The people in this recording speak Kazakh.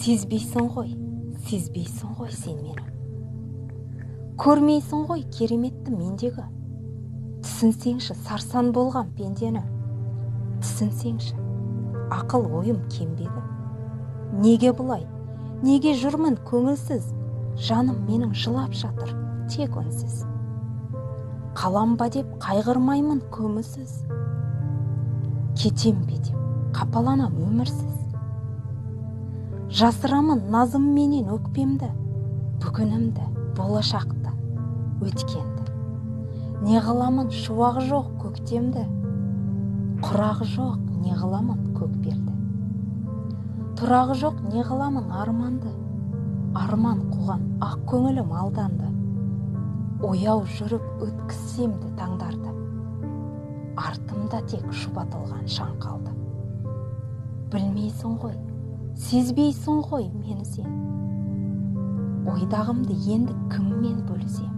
сезбейсің ғой сен мені. Көрмейсің ғой кереметті мендегі. Түсінсеңші сарсан болған пендені. Түсінсеңші ақыл ойым кембеді. Неге бұлай, неге жүрмін көңілсіз? Жаным менің жылап жатыр тек үнсіз. Қалам ба деп қайғырмаймын көмусіз. Кетем бе деп қапаланам өмірсіз. Жасырамын назым менен өкпемді, бүгінімді, болашақты, өткенді. Не қыламын шуағы жоқ көктемді, құрағы жоқ не қыламын көкбелді. Тұрағы жоқ не қыламын арманды, арман қуған ақ көңілім алданды. Ояу жүріп өткізсемді таңдарды, артымда тек шұбатылған шаң қалды. Білмейсің ғой, сезбейсің ғой мені сен. Ойдағымды енді кіммен бөлісем?